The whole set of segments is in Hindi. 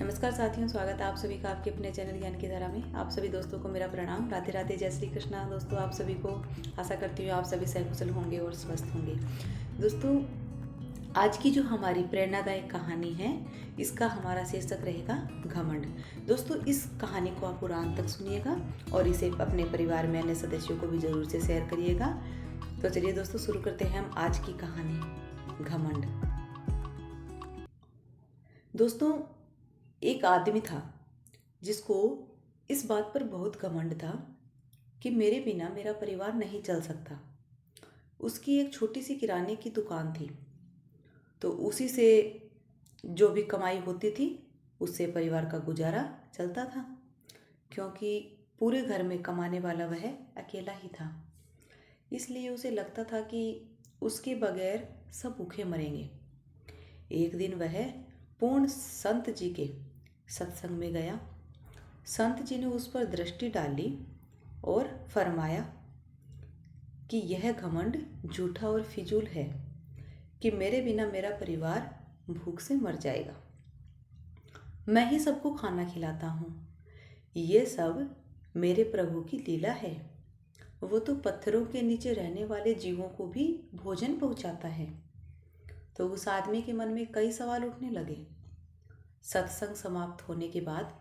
नमस्कार साथियों, स्वागत है आप सभी का आपके अपने चैनल ज्ञान की धारा में। आप सभी दोस्तों को मेरा प्रणाम। राधे राधे, जय श्री कृष्णा। दोस्तों, आप सभी को आशा करती हूँ आप सभी सकुशल होंगे और स्वस्थ होंगे। दोस्तों, आज की जो हमारी प्रेरणादायक कहानी है, इसका हमारा शीर्षक रहेगा घमंड। दोस्तों, इस कहानी को आप पूरा अंत तक सुनिएगा और इसे अपने परिवार में अन्य सदस्यों को भी जरूर से शेयर करिएगा। तो चलिए दोस्तों, शुरू करते हैं हम आज की कहानी, घमंड। दोस्तों, एक आदमी था जिसको इस बात पर बहुत घमंड था कि मेरे बिना मेरा परिवार नहीं चल सकता। उसकी एक छोटी सी किराने की दुकान थी, तो उसी से जो भी कमाई होती थी उससे परिवार का गुजारा चलता था, क्योंकि पूरे घर में कमाने वाला वह अकेला ही था। इसलिए उसे लगता था कि उसके बगैर सब भूखे मरेंगे। एक दिन वह पूर्ण संत जी के सत्संग में गया। संत जी ने उस पर दृष्टि डाली और फरमाया कि यह घमंड झूठा और फिजूल है कि मेरे बिना मेरा परिवार भूख से मर जाएगा। मैं ही सबको खाना खिलाता हूँ। ये सब मेरे प्रभु की लीला है। वो तो पत्थरों के नीचे रहने वाले जीवों को भी भोजन पहुँचाता है। तो उस आदमी के मन में कई सवाल उठने लगे। सत्संग समाप्त होने के बाद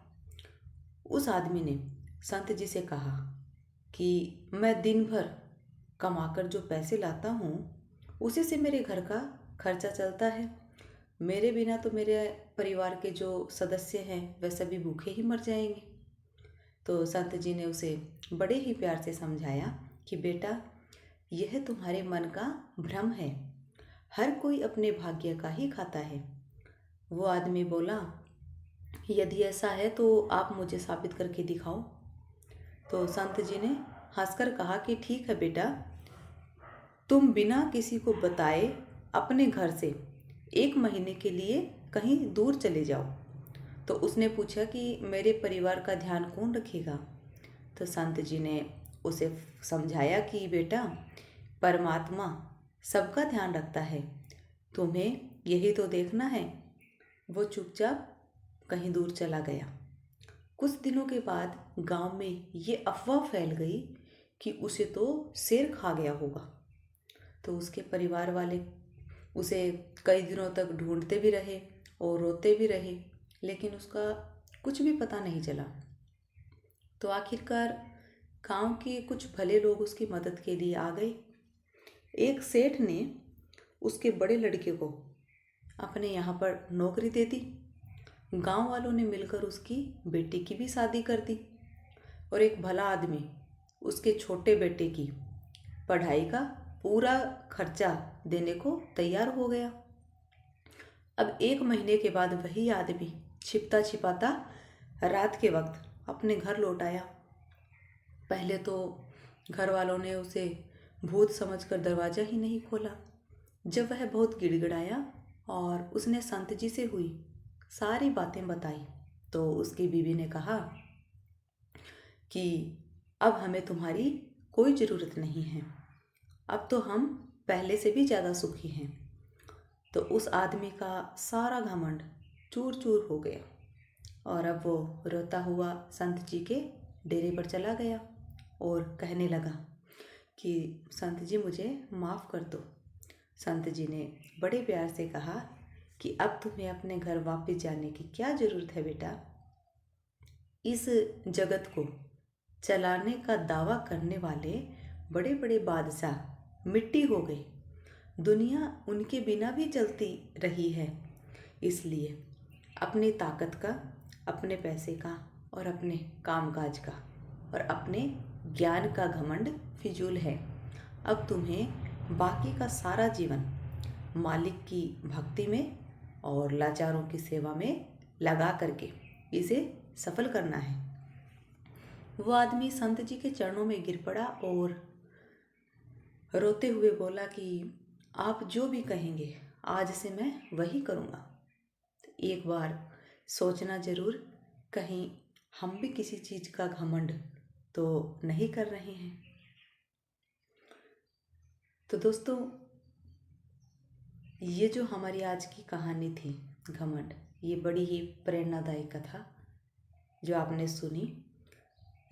उस आदमी ने संत जी से कहा कि मैं दिन भर कमाकर जो पैसे लाता हूँ उसी से मेरे घर का खर्चा चलता है। मेरे बिना तो मेरे परिवार के जो सदस्य हैं वे सभी भूखे ही मर जाएंगे। तो संत जी ने उसे बड़े ही प्यार से समझाया कि बेटा, यह तुम्हारे मन का भ्रम है। हर कोई अपने भाग्य का ही खाता है। वो आदमी बोला, यदि ऐसा है तो आप मुझे साबित करके दिखाओ। तो संत जी ने हंसकर कहा कि ठीक है बेटा, तुम बिना किसी को बताए अपने घर से 1 महीने के लिए कहीं दूर चले जाओ। तो उसने पूछा कि मेरे परिवार का ध्यान कौन रखेगा। तो संत जी ने उसे समझाया कि बेटा, परमात्मा सबका ध्यान रखता है, तुम्हें यही तो देखना है। वो चुपचाप कहीं दूर चला गया। कुछ दिनों के बाद गांव में ये अफवाह फैल गई कि उसे तो शेर खा गया होगा। तो उसके परिवार वाले उसे कई दिनों तक ढूंढते भी रहे और रोते भी रहे, लेकिन उसका कुछ भी पता नहीं चला। तो आखिरकार गांव के कुछ भले लोग उसकी मदद के लिए आ गए। एक सेठ ने उसके बड़े लड़के को अपने यहाँ पर नौकरी दे दी। गांव वालों ने मिलकर उसकी बेटी की भी शादी कर दी और एक भला आदमी उसके छोटे बेटे की पढ़ाई का पूरा खर्चा देने को तैयार हो गया। अब 1 महीने के बाद वही आदमी छिपता छिपाता रात के वक्त अपने घर लौट आया। पहले तो घर वालों ने उसे भूत समझकर दरवाज़ा ही नहीं खोला। जब वह बहुत गिड़गिड़ाया और उसने संत जी से हुई सारी बातें बताई, तो उसकी बीवी ने कहा कि अब हमें तुम्हारी कोई ज़रूरत नहीं है, अब तो हम पहले से भी ज़्यादा सुखी हैं। तो उस आदमी का सारा घमंड चूर चूर हो गया और अब वो रोता हुआ संत जी के डेरे पर चला गया और कहने लगा कि संत जी, मुझे माफ़ कर दो। संत जी ने बड़े प्यार से कहा कि अब तुम्हें अपने घर वापस जाने की क्या ज़रूरत है बेटा। इस जगत को चलाने का दावा करने वाले बड़े बड़े बादशाह मिट्टी हो गए। दुनिया उनके बिना भी चलती रही है। इसलिए अपनी ताकत का, अपने पैसे का और अपने कामकाज का और अपने ज्ञान का घमंड फिजूल है। अब तुम्हें बाकी का सारा जीवन मालिक की भक्ति में और लाचारों की सेवा में लगा करके इसे सफल करना है। वो आदमी संत जी के चरणों में गिर पड़ा और रोते हुए बोला कि आप जो भी कहेंगे आज से मैं वही करूँगा। तो एक बार सोचना ज़रूर, कहीं हम भी किसी चीज़ का घमंड तो नहीं कर रहे हैं। तो दोस्तों, ये जो हमारी आज की कहानी थी घमंड, ये बड़ी ही प्रेरणादायी कथा जो आपने सुनी।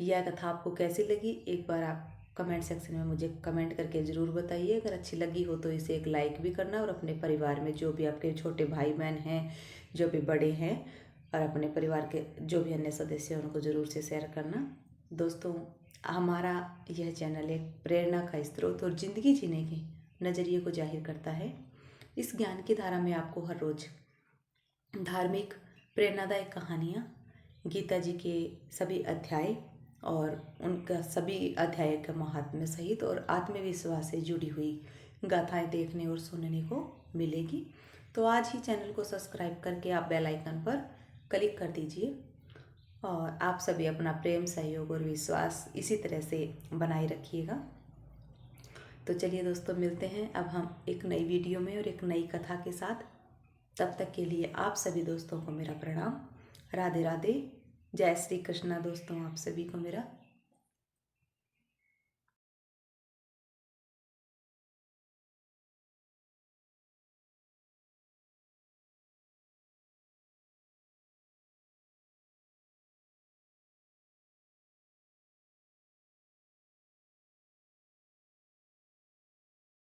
यह कथा आपको कैसी लगी, एक बार आप कमेंट सेक्शन में मुझे कमेंट करके ज़रूर बताइए। अगर अच्छी लगी हो तो इसे एक लाइक भी करना, और अपने परिवार में जो भी आपके छोटे भाई बहन हैं, जो भी बड़े हैं, और अपने परिवार के जो भी अन्य सदस्य हैं उनको ज़रूर से शेयर करना। दोस्तों, हमारा यह चैनल एक प्रेरणा का स्रोत और ज़िंदगी जीने के नज़रिए को जाहिर करता है। इस ज्ञान की धारा में आपको हर रोज़ धार्मिक प्रेरणादायक कहानियाँ, गीता जी के सभी अध्याय और उनका सभी अध्याय का महात्म्य सहित और आत्मविश्वास से जुड़ी हुई गाथाएं देखने और सुनने को मिलेगी। तो आज ही चैनल को सब्सक्राइब करके आप बेल आइकन पर क्लिक कर दीजिए, और आप सभी अपना प्रेम, सहयोग और विश्वास इसी तरह से बनाए रखिएगा। तो चलिए दोस्तों, मिलते हैं अब हम एक नई वीडियो में और एक नई कथा के साथ। तब तक के लिए आप सभी दोस्तों को मेरा प्रणाम। राधे राधे, जय श्री कृष्णा। दोस्तों, आप सभी को मेरा